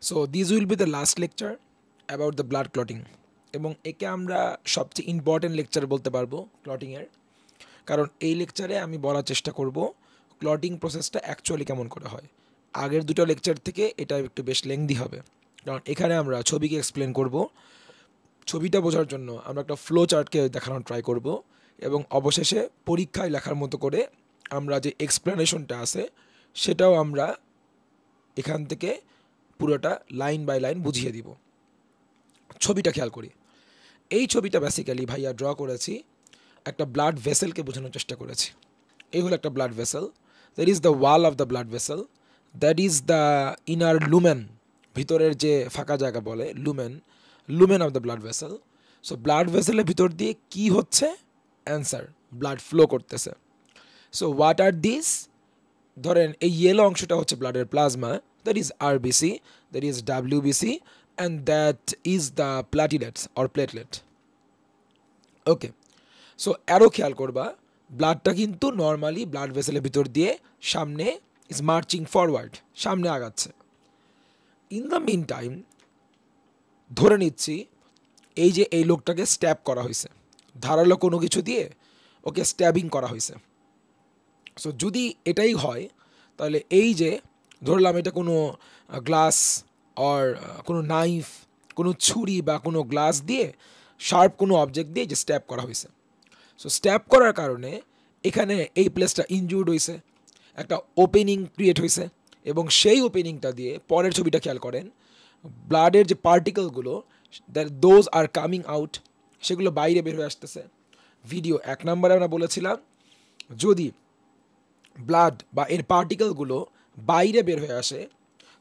So this will be the last lecture about the blood clotting, এবং একে আমরা সবচেয়ে ইম্পর্টেন্ট লেকচার বলতে পারবো ক্লটিংয়ের, কারণ এই লেকচারে আমি বলার চেষ্টা করব ক্লটিং প্রসেসটা অ্যাকচুয়ালি কেমন করে হয়। আগের দুটো লেকচার থেকে এটা একটু বেশ লেংদি হবে, কারণ এখানে আমরা ছবিকে এক্সপ্লেন করব, ছবিটা বোঝার জন্য আমরা একটা ফ্লো চার্টকে দেখানোর ট্রাই করব, এবং অবশেষে পরীক্ষায় লেখার মতো করে আমরা যে এক্সপ্লেনেশনটা আছে সেটাও আমরা এখান থেকে পুরোটা লাইন বাই লাইন বুঝিয়ে দিব। ছবিটা খেয়াল করি। এই ছবিটা বেসিক্যালি ভাইয়া ড্র করেছি, একটা ব্লাড ভেসেলকে বোঝানোর চেষ্টা করেছি। এই হলো একটা blood vessel, that is the wall of the blood vessel, that is the inner lumen, ভিতরের যে ফাঁকা জায়গা বলে lumen, lumen of the blood vessel. So blood ভেসেলের ভিতর দিয়ে কি হচ্ছে? অ্যান্সার, ব্লাড ফ্লো করতেছে। So what are this? ধরেন এই ইয়েলো অংশটা হচ্ছে ব্লাডের plasma, that is RBC, that is WBC, and that is the platelets or platelet. Okay, so আরও খেয়াল করবা, ব্লাডটা কিন্তু নর্মালি ব্লাড ভেসেলের ভিতর দিয়ে সামনে ইজ মার্চিং ফরওয়ার্ড, সামনে আগাচ্ছে। ইন দ্য মিন টাইম ধরে নিচ্ছি এই যে এই লোকটাকে স্ট্যাব করা হয়েছে, ধারালো কোনো কিছু দিয়ে ওকে স্ট্যাবিং করা হয়েছে। সো যদি এটাই হয় তাহলে এই যে ধরলাম এটা কোনো গ্লাস অর কোনো নাইফ, কোনো ছুরি বা কোনো গ্লাস দিয়ে শার্প কোনো অবজেক্ট দিয়ে যে স্ট্যাব করা হয়েছে। সো স্ট্যাব করার কারণে এখানে এই প্লেসটা ইনজুর্ড হয়েছে, একটা ওপেনিং ক্রিয়েট হয়েছে, এবং সেই ওপেনিংটা দিয়ে পরের ছবিটা খেয়াল করেন, ব্লাডের যে পার্টিকেলগুলো দোজ আর কামিং আউট, সেগুলো বাইরে বের হয়ে আসতেছে। ভিডিও 1 নম্বরে আমরা বলেছিলাম যদি ব্লাড বা এর পার্টিকেলগুলো বাইরে বের হয়ে আসে,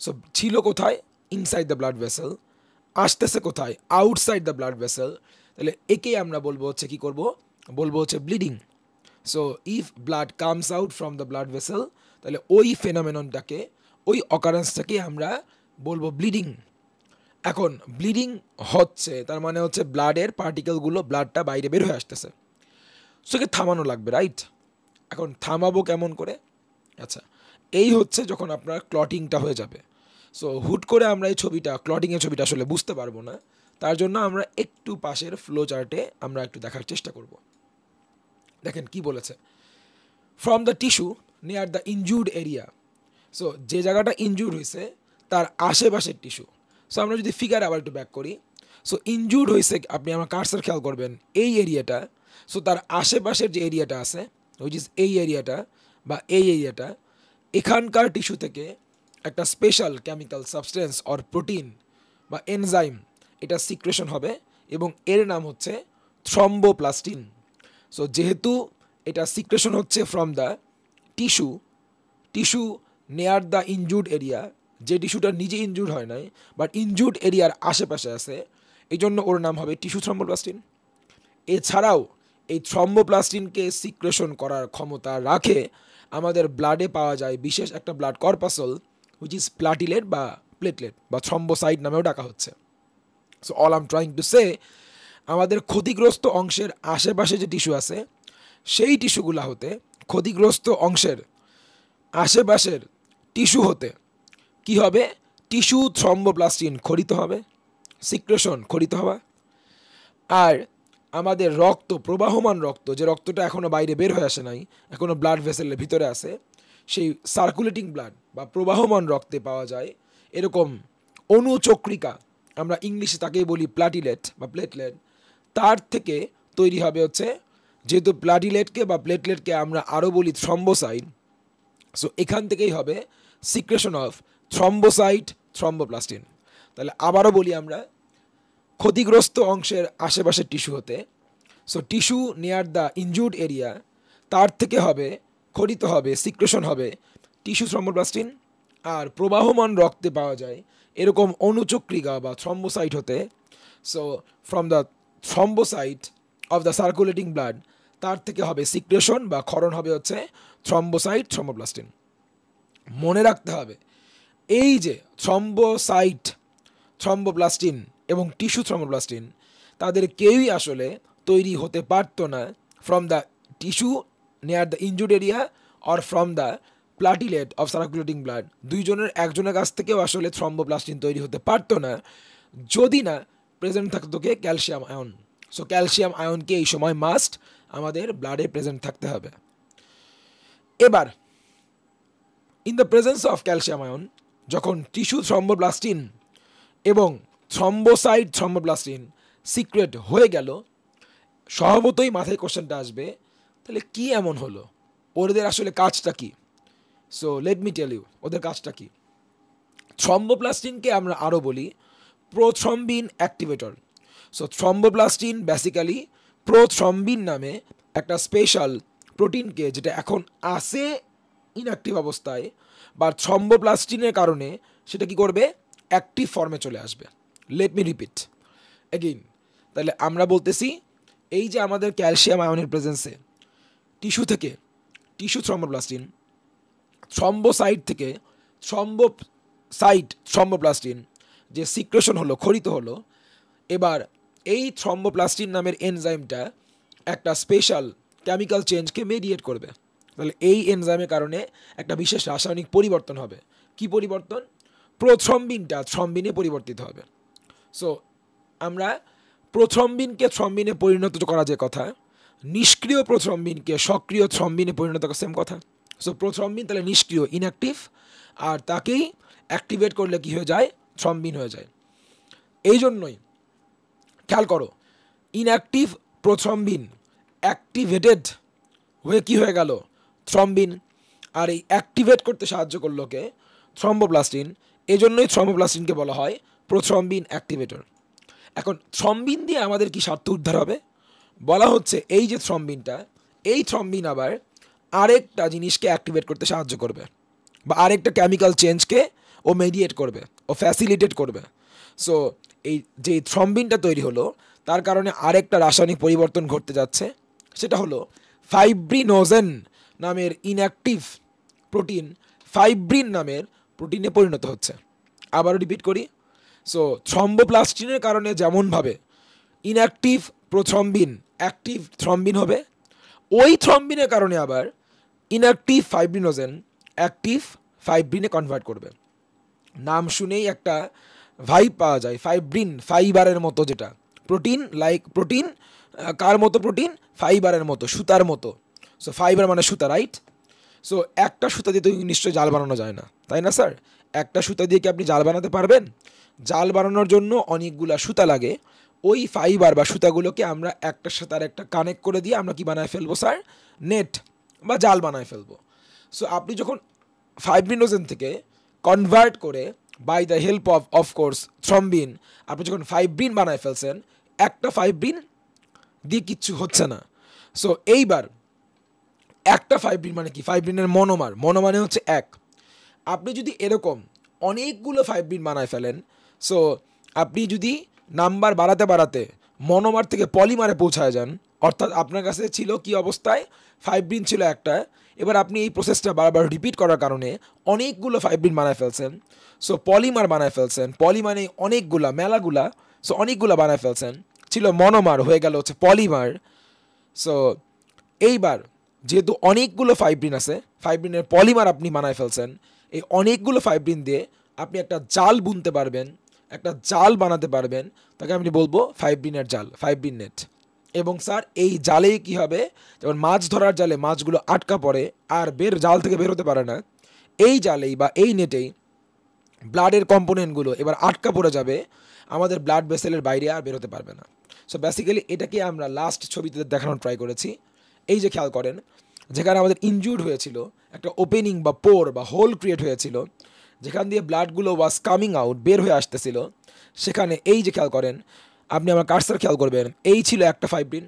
সো ছিল কোথায়? ইনসাইড দ্য ব্লাড ভেসেল, আসতেছে কোথায়? আউটসাইড দ্য ব্লাড ভেসেল, তাহলে একেই আমরা বলবো হচ্ছে কী করবো? বলবো হচ্ছে bleeding. So if blood comes out from the blood vessel, তাহলে ওই ফেনোমেননটাকে, ওই অকারেন্সটাকে আমরা বলবো ব্লিডিং। এখন ব্লিডিং হচ্ছে তার মানে হচ্ছে ব্লাডের পার্টিকেলগুলো, ব্লাডটা বাইরে বের হয়ে আসতেছে, সেকে থামানো লাগবে, রাইট? এখন থামাবো কেমন করে? আচ্ছা, এই হচ্ছে যখন আপনার ক্লটিংটা হয়ে যাবে। সো হুট করে আমরা এই ছবিটা, ক্লটিংয়ের ছবিটা আসলে বুঝতে পারবো না, তার জন্য আমরা একটু পাশের ফ্লো চার্টে আমরা একটু দেখার চেষ্টা করব। দেখেন কি বলেছে, from the tissue near the injured area. So যে জায়গাটা ইনজুর্ড হয়েছে তার আশেপাশের টিস্যু। সো আমরা যদি ফিগার আবার একটু ব্যাক করি, সো ইনজুর্ড হয়েছে, আপনি আমার কার্সার খেয়াল করবেন এই এরিয়াটা, সো তার আশেপাশের যে এরিয়াটা আছে, উইচ ইজ এই এরিয়াটা বা এই এরিয়াটা, এখানকার টিস্যু থেকে একটা special chemical substance or protein বা এনজাইম এটা সিক্রেশন হবে, এবং এর নাম হচ্ছে থ্রম্বোপ্লাস্টিন। সো যেহেতু এটা সিক্রেশন হচ্ছে from the tissue, tissue near the injured area, যে টিস্যুটা নিজে ইনজুর্ড হয় নাই বাট ইনজুর্ড এরিয়ার আশেপাশে আছে, এই জন্য ওর নাম হবে টিস্যু থ্রম্বোপ্লাস্টিন। এছাড়াও এই থ্রম্বোপ্লাস্টিনকে সিক্রেশন করার ক্ষমতা রাখে আমাদের ব্লাডে পাওয়া যায় বিশেষ একটা blood corpuscle, which is platelet বা প্লেটলেট বা থ্রম্বোসাইট নামেও ডাকা হচ্ছে। So all I am trying to say, আমাদের ক্ষতিগ্রস্ত অংশের আশেপাশে যে টিস্যু আছে, সেই টিস্যুগুলা হতে, ক্ষতিগ্রস্ত অংশের আশেপাশের টিস্যু হতে কি হবে? টিস্যু থ্রম্বোপ্লাস্টিন খরিত হবে, সিক্রেশন খরিত হবে। আর আমাদের রক্ত, প্রবাহমান রক্ত, যে রক্তটা এখনও বাইরে বের হয়ে আসে নাই, এখনও ব্লাড ভেসেলের ভিতরে আছে, সেই সার্কুলেটিং ব্লাড বা প্রবাহমান রক্তে পাওয়া যায় এরকম অনুচক্রিকা, আমরা ইংলিশে তাকেই বলি প্লাটিলেট বা প্লেটলেট। তার থেকে তৈরি হবে হচ্ছে, যেহেতু প্লাটিলেটকে বা প্লেটলেটকে আমরা আরও বলি থ্রম্বোসাইট, সো এখান থেকেই হবে সিক্রেশন অফ থ্রম্বোসাইট, থ্রম্বোপ্লাস্টিন। তাহলে আবারও বলি আমরা, ক্ষতিগ্রস্ত অংশের আশেপাশের টিস্যু হতে, so tissue near the injured area, তার থেকে হবে খরিত হবে, সিক্রেশন হবে টিস্যু থ্রম্বোপ্লাস্টিন। আর প্রবাহমান রক্তে পাওয়া যায় এরকম অনুচক্রিকা বা থ্রম্বোসাইট হতে, so from the thrombocyte of the circulating blood, তার থেকে হবে সিক্রেশন বা ক্ষরণ হবে হচ্ছে থ্রম্বোসাইট, থ্রম্বোপ্লাস্টিন। মনে রাখতে হবে এই যে থ্রম্বোসাইট, থ্রম্বোপ্লাস্টিন এবং টিস্যু থ্রম্বোপ্লাস্টিন, তাদের কেউই আসলে তৈরি হতে পারতো না from the tissue near the injured area or from the platelet of circulating blood, দুইজনের একজনের কাছ থেকেও আসলে থ্রম্বোপ্লাস্টিন তৈরি হতে পারতো না যদি না প্রেজেন্ট থাকতো কে ক্যালসিয়াম আয়ন। সো ক্যালসিয়াম আয়নকে এই সময় মাস্ট আমাদের ব্লাডে প্রেজেন্ট থাকতে হবে। এবার in the presence of calcium ion যখন টিস্যু থ্রম্বোপ্লাস্টিন এবং থ্রম্বোসাইট থ্রম্বোপ্লাস্টিন সিক্রেট হয়ে গেল, স্বভাবতই মাথায় কোশ্চেনটা আসবে তাহলে কি এমন হলো, ওদের আসলে কাজটা কি? So let me tell you ওদের কাজটা কি। থ্রম্বোপ্লাস্টিনকে আমরা আরও বলি prothrombin activator. So thromboplastin basically prothrombin নামে একটা স্পেশাল প্রোটিনকে, যেটা এখন আসে ইনঅ্যাক্টিভ অবস্থায়, বা থ্রম্বোপ্লাস্টিনের কারণে সেটা কি করবে, অ্যাক্টিভ ফর্মে চলে আসবে। Let me repeat again. তাহলে আমরা বলতেছি এই যে আমাদের ক্যালসিয়াম আয়নের প্রেজেন্সে টিস্যু থ্রম্বোপ্লাস্টিন, থ্রম্বোসাইট থেকে থ্রম্বোপ্লাস্টিন যে সিক্রেশন হলো, খরিত হলো, এবার এই থ্রম্বোপ্লাস্টিন নামের এনজাইমটা একটা স্পেশাল কেমিক্যাল চেঞ্জকে মেডিয়েট করবে। তাহলে এই এনজাইমের কারণে একটা বিশেষ রাসায়নিক পরিবর্তন হবে। কি পরিবর্তন? প্রোথ্রম্বিনটা থ্রম্বিনে পরিবর্তিত হবে। সো আমরা প্রোথ্রম্বিনকে থ্রম্বিনে পরিণত করা যে কথা, নিষ্ক্রিয় প্রোথ্রম্বিনকে সক্রিয় থ্রম্বিনে পরিণত করা সেম কথা। সো প্রোথ্রম্বিন তাহলে নিষ্ক্রিয়, ইনঅ্যাক্টিভ, আর তাকেই অ্যাক্টিভেট করলে কি হয়ে যায়, থ্রম্বিন হয়ে যায়। এই জন্যই খেয়াল করো, ইনঅ্যাক্টিভ প্রোথ্রম্বিন অ্যাক্টিভেটেড হয়ে কি হয়ে গেল, থ্রম্বিন। আর এই অ্যাক্টিভেট করতে সাহায্য করলো কে, থ্রম্বোপ্লাস্টিন। এই জন্যই থ্রম্বোপ্লাস্টিনকে বলা হয় প্রোথ্রম্বিন অ্যাক্টিভেটর। এখন থ্রম্বিন দিয়ে আমাদের কি স্বার্থ উদ্ধার হবে? বলা হচ্ছে এই যে থ্রম্বিনটা, এই থ্রম্বিন আবার আরেকটা জিনিসকে অ্যাক্টিভেট করতে সাহায্য করবে, বা আরেকটা কেমিক্যাল চেঞ্জকে ও মেডিয়েট করবে, ও ফ্যাসিলিটেট করবে। সো এই যে থ্রম্বিনটা তৈরি হলো তার কারণে আরেকটা রাসায়নিক পরিবর্তন ঘটতে যাচ্ছে, সেটা হলো ফাইব্রিনোজেন নামের ইনঅ্যাক্টিভ প্রোটিন ফাইব্রিন নামের প্রোটিনে পরিণত হচ্ছে। আবারও রিপিট করি। সো থ্রম্বোপ্লাস্টিনের কারণে যেমনভাবে ইনঅ্যাক্টিভ প্রোথ্রম্বিন অ্যাক্টিভ থ্রম্বিন হবে, ওই থ্রম্বিনের কারণে আবার ইনঅ্যাক্টিভ ফাইব্রিনোজেন অ্যাক্টিভ ফাইব্রিনে কনভার্ট করবে। নাম শুনেই একটা ভাইব পাওয়া যায়, ফাইব্রিন, ফাইবারের মতো, যেটা প্রোটিন, লাইক প্রোটিন, কার মতো প্রোটিন, ফাইবারের মতো, সুতার মতো। সো ফাইবার মানে সুতা, রাইট? সো একটা সুতা দিয়ে তো নিশ্চয়ই জাল বানানো যায় না, তাই না স্যার? একটা সুতা দিয়ে কি আপনি জাল বানাতে পারবেন? জাল বানানোর জন্য অনেকগুলা সুতা লাগে। ওই ফাইবার বা সুতাগুলোকে আমরা একটার সাথে আর একটা কানেক্ট করে দিয়ে আমরা কি বানায় ফেলবো স্যার, নেট বা জাল বানায় ফেলবো। সো আপনি যখন ফাইব্রিনোজেন থেকে কনভার্ট করে by the help of course thrombin আপনি যখন ফাইব্রিন বানায় ফেলছেন, একটা ফাইব্রিন দিয়ে কিচ্ছু হচ্ছে না। সো এইবার একটা ফাইব্রিন মানে কি, ফাইব্রিনের মনোমার, মানে হচ্ছে এক। আপনি যদি এরকম অনেকগুলো ফাইব্রিন বানায় ফেলেন, সো আপনি যদি নাম্বার বাড়াতে বাড়াতে মনোমার থেকে পলিমারে পৌঁছায় যান, অর্থাৎ আপনার কাছে ছিল কি অবস্থায়, ফাইব্রিন ছিল একটা, এবার আপনি এই প্রসেসটা বারবার রিপিট করার কারণে অনেকগুলো ফাইব্রিন বানায় ফেলছেন, সো পলিমার বানায় ফেলছেন, পলিমারে অনেকগুলা, মেলাগুলা, সো অনেকগুলো বানায় ফেলছেন, ছিল মনোমার, হয়ে গেল হচ্ছে পলিমার। সো এইবার যেহেতু অনেকগুলো ফাইব্রিন আছে, ফাইব্রিনের পলিমার আপনি বানায় ফেলছেন, এই অনেকগুলো ফাইব্রিন দিয়ে আপনি একটা জাল বুনতে পারবেন, একটা জাল বানাতে পারবেন, তাকে আমি বলবো ফাইব্রিনের জাল, ফাইব্রিন নেট। এবং স্যার এই জালেই কি হবে, যেমন মাছ ধরার জালে মাছগুলো আটকা পড়ে আর জাল থেকে বের হতে পারে না, এই জালেই বা এই নেটেই ব্লাডের কম্পোনেন্টগুলো এবার আটকা পড়ে যাবে, আমাদের ব্লাড ভেসেলের বাইরে আর বের হতে পারবে না। সো বেসিক্যালি এটাকে আমরা লাস্ট ছবিতে দেখানোর ট্রাই করেছি। এই যে খেয়াল করেন, যেখানে আমাদের ইনজুর্ড হয়েছিল, একটা ওপেনিং বা পোর বা হোল ক্রিয়েট হয়েছিল, যেখান দিয়ে ব্লাডগুলো ওয়াজ কামিং আউট, বের হয়ে আসতেছিল, সেখানে এই যে খেয়াল করেন, আপনি আমার কার্সার খেয়াল করবেন, এই ছিল একটা ফাইব্রিন,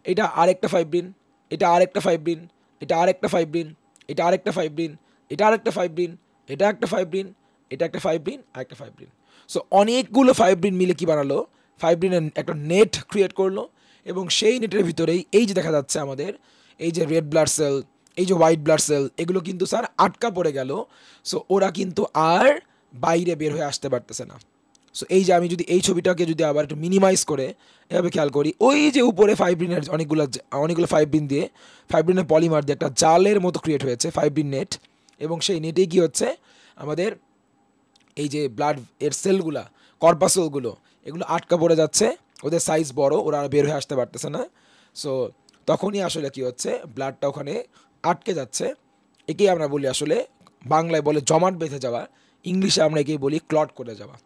এটা আরেকটা ফাইব্রিন, এটা আরেকটা ফাইব্রিন, এটা আরেকটা ফাইব্রিন, এটা আরেকটা ফাইব্রিন, এটা আরেকটা ফাইব্রিন, এটা একটা ফাইব্রিন, এটা একটা ফাইব্রিন, আরেকটা ফাইব্রিন। সো অনেকগুলো ফাইব্রিন মিলে কি বানালো, ফাইব্রিনের একটা নেট ক্রিয়েট করলো, এবং সেই নেটের ভিতরেই এই যে দেখা যাচ্ছে আমাদের এই যে রেড ব্লাড সেল, এই যে হোয়াইট ব্লাড সেল, এগুলো কিন্তু স্যার আটকা পড়ে গেল। সো ওরা কিন্তু আর বাইরে বের হয়ে আসতে পারতেছে না। সো এই যে আমি যদি এই ছবিটাকে যদি আবার একটু মিনিমাইজ করে এভাবে খেয়াল করি, ওই যে উপরে ফাইব্রিনের অনেকগুলো ফাইব্রিন দিয়ে, ফাইব্রিনের পলিমার দিয়ে একটা জালের মতো ক্রিয়েট হয়েছে, ফাইব্রিন নেট, এবং সেই নেটেই কী হচ্ছে, আমাদের এই যে ব্লাড এর সেলগুলা, কর্পাসেলগুলো, এগুলো আটকা পড়ে যাচ্ছে, ওদের সাইজ বড়, ওরা আর বের হয়ে আসতে পারতেছে না। সো তখনই আসলে কি হচ্ছে, ব্লাডটা ওখানে আটকে যাচ্ছে। একেই আমরা বলি আসলে, বাংলায় বলে জমাট বেঁধে যাওয়া, ইংলিশে আমরা একেই বলি ক্লট করে যাওয়া।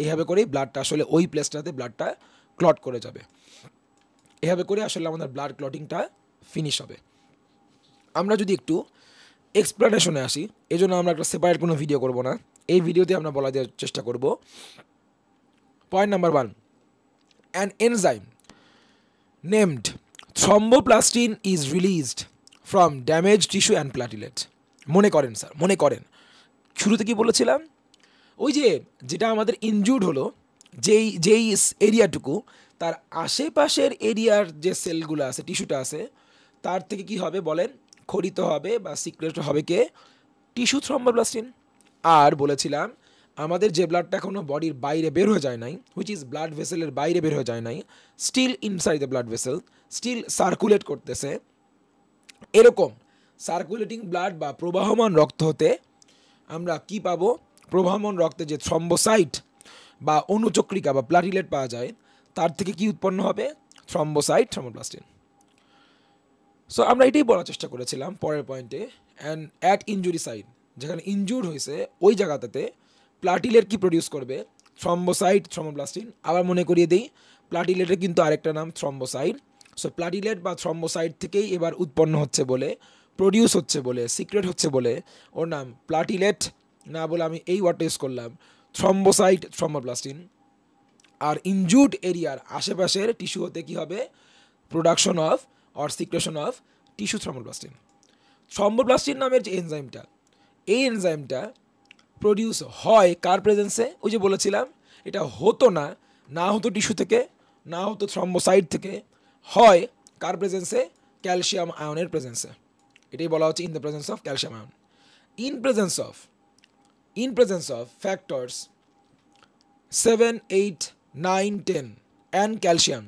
এইভাবে করেই ব্লাডটা আসলে ওই প্লেসটাতে ব্লাডটা ক্লট করে যাবে। এভাবে করে আসলে আমাদের ব্লাড ক্লটিংটা ফিনিশ হবে। আমরা যদি একটু এক্সপ্লেনেশনে আসি, এই জন্য আমরা একটা সেপারেট কোনো ভিডিও করব না, এই ভিডিওতে আমরা বলা দেওয়ার চেষ্টা করব। Point number 1, an enzyme named thromboplastin is released from damage tissue and platelet. মনে করেন স্যার, মনে করেন শুরুতে কি বলেছিলাম, ওই যে যেটা আমাদের ইনজুর্ড হলো, যেই এরিয়াটুকু, তার আশেপাশের এরিয়ার যে সেলগুলো আছে, টিস্যুটা আছে, তার থেকে কি হবে বলেন, খরিত হবে বা সিক্রেট হবে কে, টিস্যু থ্রম্বোপ্লাস্টিন। আর বলেছিলাম আমাদের যে ব্লাডটা এখনও বডির বাইরে বের হয়ে যায় নাই, হুইচ ইজ ব্লাড ভেসেলের বাইরে বের হয়ে যায় নাই, still inside the blood vessel, still circulate করতেছে। এরকম সার্কুলেটিং ব্লাড বা প্রবাহমান রক্ত হতে আমরা কি পাবো, প্রবাহমান রক্তে যে থ্রম্বোসাইট বা অনুচক্রিকা বা প্লাটিলেট পাওয়া যায়, তার থেকে কি উৎপন্ন হবে, থ্রম্বোসাইট, থ্রম্বোপ্লাস্টিন। সো আমরা এটাই বলার চেষ্টা করেছিলাম পরের পয়েন্টে। অ্যান্ড অ্যাট ইনজুরি সাইট, যেখানে ইনজুর হয়েছে ওই জায়গাটাতে প্লাটিলেট কি প্রডিউস করবে, থ্রম্বোসাইট, থ্রম্বোপ্লাস্টিন। আবার মনে করিয়ে দিই, প্লাটিলেটের কিন্তু আরেকটা নাম থ্রম্বোসাইট। সো প্লাটিলেট বা থ্রম্বোসাইট থেকেই এবার উৎপন্ন হচ্ছে বলে, প্রডিউস হচ্ছে বলে, সিক্রেট হচ্ছে বলে ওর নাম প্লাটিলেট না বলে আমি এই ওয়ার্ডটা ইউজ করলাম, থ্রম্বোসাইট, থ্রম্বোপ্লাস্টিন। আর ইনজুর্ড এরিয়ার আশেপাশের টিস্যু হতে কী হবে, production of or secretion of tissue thromboplastin. Thromboplastin নামের যে এনজাইমটা, এই এনজাইমটা প্রডিউস হয় কার প্রেজেন্সে, ওই যে বলেছিলাম এটা হতো না, না হতো টিস্যু থেকে, না হতো থ্রম্বোসাইট থেকে, হয় কার প্রেজেন্সে, ক্যালসিয়াম আয়নের প্রেজেন্সে। এটাই বলা হচ্ছে in the presence of calcium ion. In presence of factors 7, 8, 9, 10 and calcium,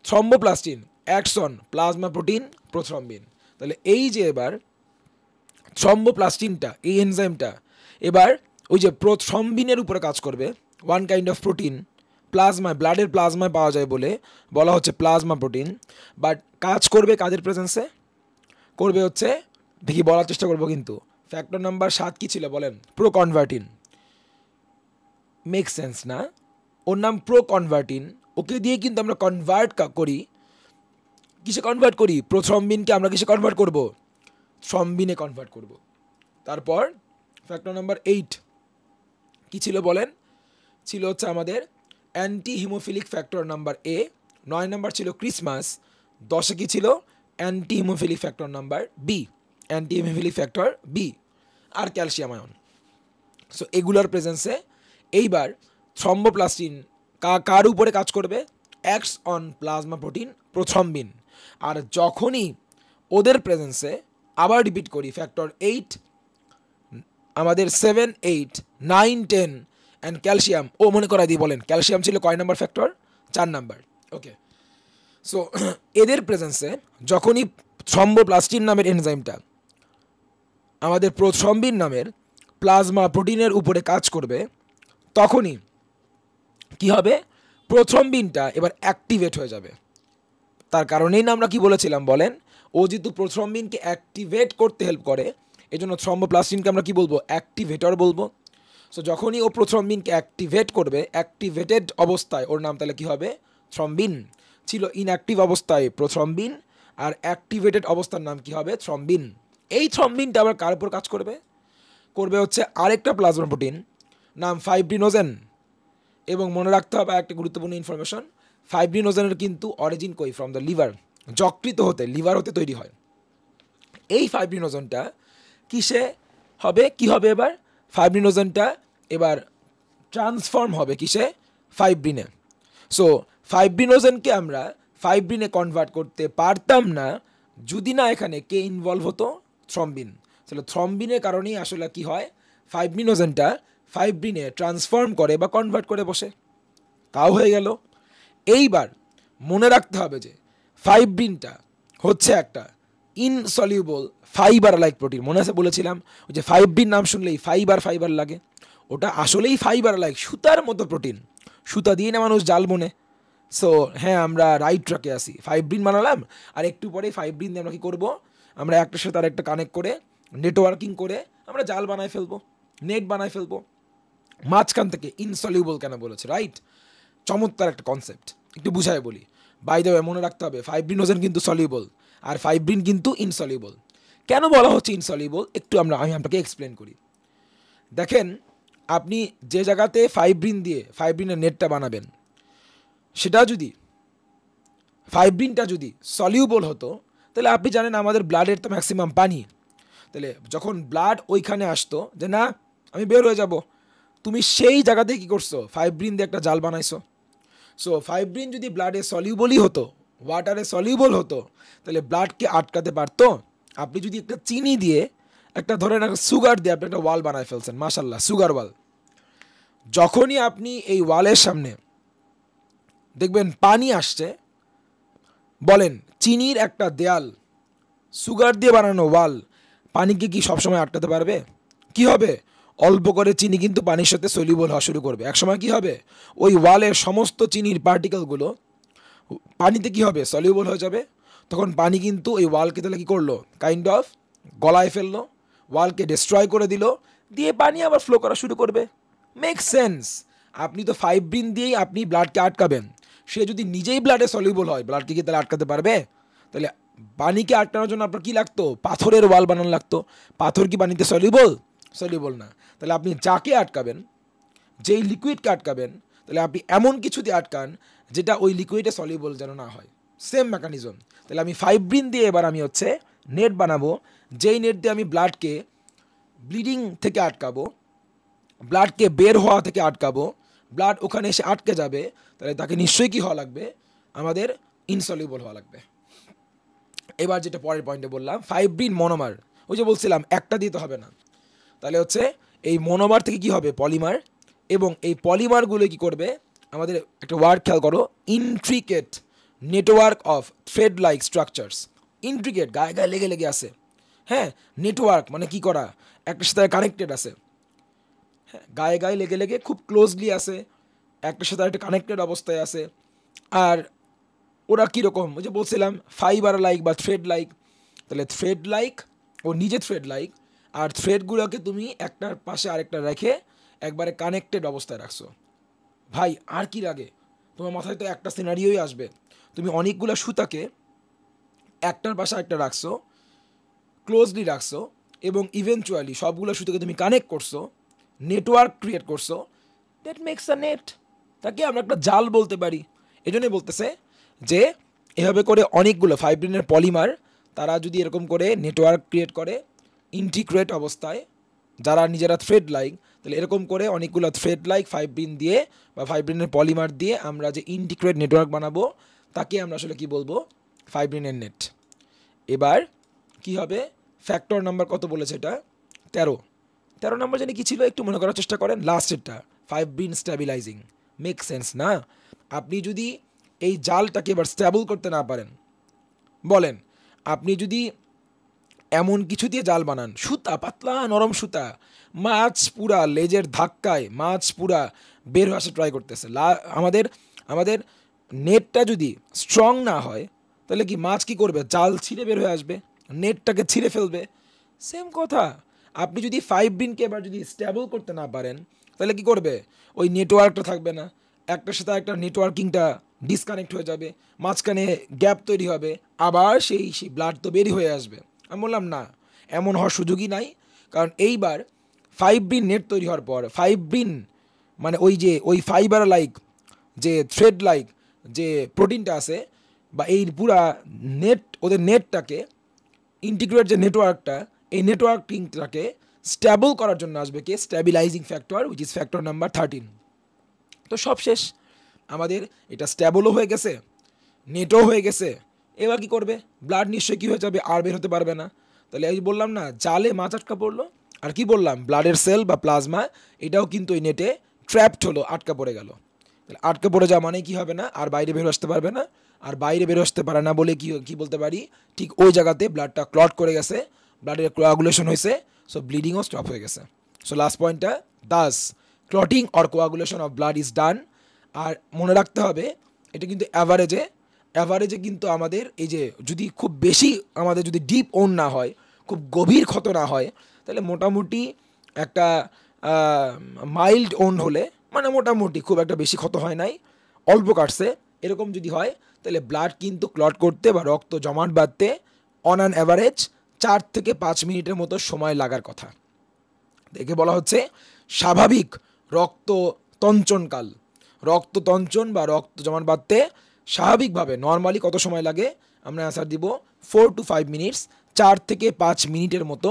thromboplastin acts on plasma protein prothrombin. তাহলে এই যে এবার থ্রম্বোপ্লাস্টিনটা, এই এনজাইমটা এবার ওই যে প্রোথ্রম্বিনের উপরে কাজ করবে, ওয়ান কাইন্ড অফ প্রোটিন, প্লাজমায়, ব্লাডের প্লাজমায় পাওয়া যায় বলে বলা হচ্ছে প্লাজমা প্রোটিন। বাট কাজ করবে কাদের প্রেজেন্সে, করবে হচ্ছে, দেখি বলার চেষ্টা করবো কিন্তু, ফ্যাক্টর নাম্বার 7 কী ছিল বলেন, প্রোকনভার্টিন। মেক সেন্স না, ওর নাম প্রোকনভার্টিন, ওকে দিয়ে কিন্তু আমরা কনভার্ট করি, কিসে কনভার্ট করি, প্রোথ্রম্বিনকে আমরা কিসে কনভার্ট করব, থ্রম্বিনে কনভার্ট করব। তারপর ফ্যাক্টর নাম্বার 8 কী ছিল বলেন, ছিল হচ্ছে আমাদের anti haemophilic factor number A, 9 number ছিল ক্রিসমাস, 10-এ কী ছিল, anti haemophilic factor number B, anti haemophilic factor B, আর ক্যালসিয়াম আয়ন। সো এগুলোর প্রেজেন্সে এইবার থ্রম্বোপ্লাস্টিন কার উপরে কাজ করবে, acts on plasma protein prothrombin. আর যখনই ওদের প্রেজেন্সে, আবার রিপিট করি, ফ্যাক্টর 8, আমাদের 7, 8, 9, 10 অ্যান্ড ক্যালসিয়াম, ও মনে করাই দিই, বলেন ক্যালসিয়াম ছিল কয় নাম্বার ফ্যাক্টর, 4 নাম্বার। ওকে, সো এদের প্রেজেন্সে যখনই থ্রম্বোপ্লাস্টিন নামের এনজাইমটা আমাদের প্রোথ্রম্বিন নামের প্লাজমা প্রোটিনের উপরে কাজ করবে, তখনই কি হবে, প্রোথ্রম্বিনটা এবার অ্যাক্টিভেট হয়ে যাবে। তার কারণেই না আমরা কি বলেছিলাম বলেন, ও যেহেতু প্রোথ্রম্বিনকে অ্যাক্টিভেট করতে হেল্প করে, এই জন্য থ্রম্বোপ্লাস্টিনকে আমরা কি বলবো, অ্যাক্টিভেটর বলবো। সো যখনই ও প্রোথ্রম্বিনকে অ্যাক্টিভেট করবে, অ্যাক্টিভেটেড অবস্থায় ওর নাম তাহলে কি হবে, থ্রম্বিন। ছিল ইনঅ্যাক্টিভ অবস্থায় প্রোথ্রম্বিন, আর অ্যাক্টিভেটেড অবস্থার নাম কি হবে, থ্রম্বিন। এই থ্রম্বিনটা আবার কার উপর কাজ করবে, করবে হচ্ছে আরেকটা প্লাজমা প্রোটিন নাম ফাইব্রিনোজেন। এবং মনে রাখতে হবে একটা গুরুত্বপূর্ণ ইনফরমেশন, ফাইব্রিনোজেনের কিন্তু অরিজিন কই, ফ্রম দ্য লিভার, যকৃত হতে, লিভার হতে তৈরি হয়। এই ফাইব্রিনোজেনটা কিসে হবে, কি হবে এবার, ফাইব্রিনোজেনটা এবার ট্রান্সফর্ম হবে কিসে, ফাইব্রিনে। সো ফাইব্রিনোজেনকে আমরা ফাইব্রিনে কনভার্ট করতে পারতাম না যদি না এখানে কে ইনভলভ হতো, থ্রম্বিন। তাহলে থ্রম্বিনের কারণেই আসলে কি হয়, ফাইব্রিনোজেনটা ফাইব্রিনে ট্রান্সফর্ম করে বা কনভার্ট করে বসে। তাও হয়ে গেল। এইবার মনে রাখতে হবে যে ফাইব্রিনটা হচ্ছে একটা ইনসলিউবল ফাইবার লাইক প্রোটিন। মনে আছে বলেছিলাম ওই যে ফাইব্রিন নাম শুনলেই ফাইবার ফাইবার লাগে, ওটা আসলেই ফাইবার লাইক সুতার মতো প্রোটিন। সুতা দিয়ে না মানুষ জাল বনে। সো হ্যাঁ, আমরা রাইট ট্র্যাকে আসি। ফাইব্রিন বানালাম, আর একটু পরে ফাইব্রিন দিয়ে আমরা কী করবো, আমরা একটার সাথে আরেকটা কানেক্ট করে নেটওয়ার্কিং করে আমরা জাল বানায় ফেলবো, নেট বানায় ফেলবো। মাঝখান থেকে ইনসলিউবল কেন বলেছে, রাইট? চমৎকার একটা কনসেপ্ট, একটু বুঝায় বলি। বাই দ্য ওয়ে মনে রাখতে হবে ফাইব্রিনোজেন কিন্তু সলিউবল আর ফাইব্রিন কিন্তু ইনসলিউবল। কেন বলা হচ্ছে ইনসলিউবল একটু আমি আপনাকে এক্সপ্লেন করি। দেখেন, আপনি যে জায়গাতে ফাইব্রিন দিয়ে ফাইব্রিনের নেটটা বানাবেন, সেটা যদি ফাইব্রিনটা যদি সলিউবল হতো, তাহলে আপনি জানেন আমাদের ব্লাডের তো ম্যাক্সিমাম পানি। তাহলে যখন ব্লাড ওইখানে আসতো যে না আমি বের হয়ে যাব, তুমি সেই জায়গাতে কী করছো, ফাইব্রিন দিয়ে একটা জাল বানাইছো। সো ফাইব্রিন যদি ব্লাডে সলিউবলই হতো, ওয়াটারে সলিউবল হতো, তাহলে ব্লাডকে আটকাতে পারতো। আপনি যদি একটা চিনি দিয়ে একটা ধরেন একটা সুগার দিয়ে আপনি একটা ওয়াল বানায় ফেলছেন, মাশাল্লাহ সুগার ওয়াল। যখনই আপনি এই ওয়ালের সামনে দেখবেন পানি আসছে, বলেন চিনির একটা দেয়াল, সুগার দিয়ে বানানো ওয়াল পানিকে কি সবসময় আটকাতে পারবে? কি হবে, অল্প করে চিনি কিন্তু পানির সাথে সলিউবল হওয়া শুরু করবে। একসময় কি হবে, ওই ওয়ালের সমস্ত চিনির পার্টিকেলগুলো পানিতে কি হবে, সলিউবল হয়ে যাবে। তখন পানি কিন্তু ওই ওয়ালকে তাহলে কী করলো, কাইন্ড অফ গলায় ফেললো, ওয়ালকে ডিস্ট্রয় করে দিল, দিয়ে পানি আবার ফ্লো করা শুরু করবে। Make sense? আপনি তো ফাইব্রিন দিয়েই আপনি ব্লাডকে আটকাবেন, সে যদি নিজেই ব্লাডে সলিউবল হয়, ব্লাডকে কি তাহলে আটকাতে পারবে? তাহলে পানিকে আটকানোর জন্য আপনার কী লাগতো, পাথরের ওয়াল বানানো লাগতো। পাথর কি পানিতে সলিউবল? সলিউবল না। তাহলে আপনি যাকে আটকাবেন, যেই লিকুইডকে আটকাবেন, তাহলে আপনি এমন কিছু দিয়ে আটকান যেটা ওই লিকুইডে সলিউবল যেন না হয়। Same mechanism. তাহলে আমি ফাইব্রিন দিয়ে এবার আমি হচ্ছে নেট বানাবো, যেই নেট দিয়ে আমি ব্লাডকে ব্লিডিং থেকে আটকাবো, ব্লাডকে বের হওয়া থেকে আটকাবো, ব্লাড ওখানে এসে আটকে যাবে, তাহলে তাকে নিশ্চয়ই কী হওয়া লাগবে, আমাদের ইনসলিউবল হওয়া লাগবে। এবার যেটা পরের পয়েন্টে বললাম, ফাইব্রিন মনোমার, ওই যে বলছিলাম একটা দিতে হবে না, তাহলে হচ্ছে এই মনোমার থেকে কি হবে, পলিমার। এবং এই পলিমারগুলো কি করবে, আমাদের একটা ওয়ার্ড খেয়াল করো, intricate network of thread like structures. Intricate, গায়ে গায়ে লেগে লেগে আছে। হ্যাঁ, নেটওয়ার্ক মানে কি করা, একটার সাথে কানেক্টেড আছে। হ্যাঁ, গায়ে গায়ে লেগে লেগে খুব ক্লোজলি আছে, একটার সাথে একটা কানেক্টেড অবস্থায় আছে। আর ওরা কীরকম, ওই যে বলছিলাম ফাইবার লাইক বা থ্রেড লাইক। তাহলে থ্রেড লাইক, ও নিজে থ্রেড লাইক, আর থ্রেডগুলোকে তুমি একটার পাশে আরেকটা রেখে একবারে কানেক্টেড অবস্থায় রাখছো। ভাই আর কি লাগে, তোমার মাথায় তো একটা সিনারিওই আসবে, তুমি অনেকগুলো সুতাকে একটার পাশে একটা রাখছো, ক্লোজলি রাখছো, এবং ইভেনচুয়ালি সবগুলো সুতাকে তুমি কানেক্ট করছো, নেটওয়ার্ক ক্রিয়েট করছো। That makes a net. তাকে আমরা একটা জাল বলতে পারি। এই জন্যই বলতেছে যে এভাবে করে অনেকগুলো ফাইব্রিনের পলিমার, তারা যদি এরকম করে নেটওয়ার্ক ক্রিয়েট করে ইন্টিগ্রেট অবস্থায়, যারা নিজেরা থ্রেড লাইক, তাহলে এরকম করে অনেকগুলো থ্রেড লাইক ফাইব্রিন দিয়ে বা ফাইব্রিনের পলিমার দিয়ে আমরা যে ইন্টিগ্রেট নেটওয়ার্ক বানাবো, তাকে আমরা আসলে কি বলবো, ফাইব্রিনের নেট। এবার কি হবে, ফ্যাক্টর নাম্বার কত বলেছে এটা, 13 নম্বর জানি কি ছিল, একটু মনে করার চেষ্টা করেন, লাস্টেরটা ফাইব্রিন স্ট্যাবিলাইজিং। মেক সেন্স না? আপনি যদি এই জালটাকে এবার স্ট্যাবল করতে না পারেন, বলেন আপনি যদি এমন কিছু দিয়ে জাল বানান, সুতা পাতলা নরম সুতা, মাছ পুরা লেজের ধাক্কায় মাছ পুরা বের হয়ে আসা ট্রাই করতেছে, আমাদের আমাদের নেটটা যদি স্ট্রং না হয়, তাহলে কি মাছ কি করবে, জাল ছিঁড়ে বের হয়ে আসবে, নেটটাকে ছিঁড়ে ফেলবে। সেম কথা, আপনি যদি ফাইব্রিনকে এবার যদি স্ট্যাবল করতে না পারেন, তাহলে কি করবে, ওই নেটওয়ার্কটা থাকবে না, একটার সাথে একটা নেটওয়ার্কিংটা ডিসকানেক্ট হয়ে যাবে, মাঝখানে গ্যাপ তৈরি হবে, আবার সেই ব্লাড তো বেরই হয়ে আসবে। আমি বললাম না, এমন হওয়ার সুযোগই নাই। কারণ এইবার ফাইব্রিন নেট তৈরি হওয়ার পর, ফাইব্রিন মানে ওই ফাইবার লাইক যে থ্রেড লাইক যে প্রোটিনটা আছে, বা এই পুরা নেট, ওদের নেটটাকে ইন্টিগ্রেট যে নেটওয়ার্কটা, এই নেটওয়ার্কিংটাকে স্ট্যাবল করার জন্য আসবে কে, stabilising factor, which is factor number 13। তো সব শেষ, আমাদের এটা স্ট্যাবলও হয়ে গেছে, নেটও হয়ে গেছে। এবার কি করবে, ব্লাড নিশ্চয়ই কী হয়ে যাবে, আর বের হতে পারবে না। তাহলে এই বললাম না, জালে মাছ আটকা পড়লো, আর কি বললাম, ব্লাডের সেল বা প্লাজমা এটাও কিন্তু এই নেটে ট্র্যাপড হলো, আটকা পড়ে গেল। তাহলে আটকে পড়ে যাওয়া মানে কি হবে না, আর বাইরে বের আসতে পারবে না, আর বাইরে বের আসতে পারে না বলে কি বলতে পারি, ঠিক ওই জায়গাতে ব্লাডটা ক্লট করে গেছে, ব্লাডের কোয়াগুলেশন হয়েছে, সো ব্লিডিংও স্টপ হয়ে গেছে। সো লাস্ট পয়েন্টটা, thus clotting or coagulation of blood is done. আর মনে রাখতে হবে এটা কিন্তু অ্যাভারেজে কিন্তু আমাদের এই যে যদি খুব বেশি আমাদের যদি ডিপ ওন না হয়, খুব গভীর ক্ষত না হয়, তাহলে মোটামুটি একটা মাইল্ড ওন হলে, মানে মোটামুটি খুব একটা বেশি ক্ষত হয় নাই, অল্প কাটছে, এরকম যদি হয়, তাহলে ব্লাড কিন্তু ক্লট করতে বা রক্ত জমাট বাঁধতে অন অ্যান অ্যাভারেজ 4 থেকে 5 মিনিটের মতো সময় লাগার কথা। একে বলা হচ্ছে স্বাভাবিক রক্ততঞ্চনকাল। রক্ততঞ্চন বা রক্ত জমাট বাঁধতে স্বাভাবিকভাবে নর্মালি কত সময় লাগে, আমরা অ্যান্সার দিব 4 to 5 মিনিটস, 4 থেকে 5 মিনিটের মতো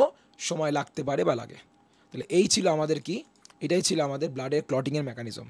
সময় লাগতে পারে বা লাগে। তাহলে এই ছিল আমাদের কি, এটাই ছিল আমাদের ব্লাডের ক্লটিংয়ের মেকানিজম।